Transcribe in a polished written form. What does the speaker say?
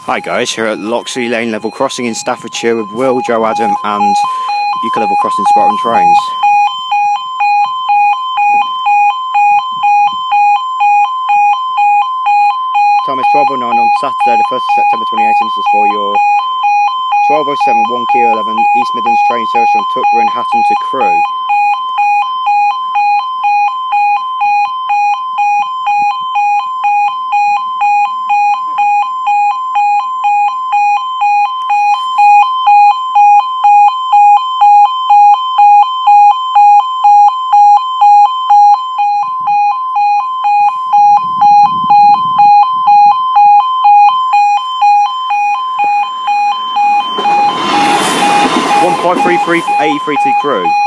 Hi guys, here at Loxley Lane Level Crossing in Staffordshire with Will, Joe, Adam and UK Level Crossing Spartan Trains. Time is 12:09 on Saturday the 1st of September 2018. This is for your 12:07 1Q11 East Midlands train service from Tutbury and Hatton to Crewe. One 533 83 to Crewe.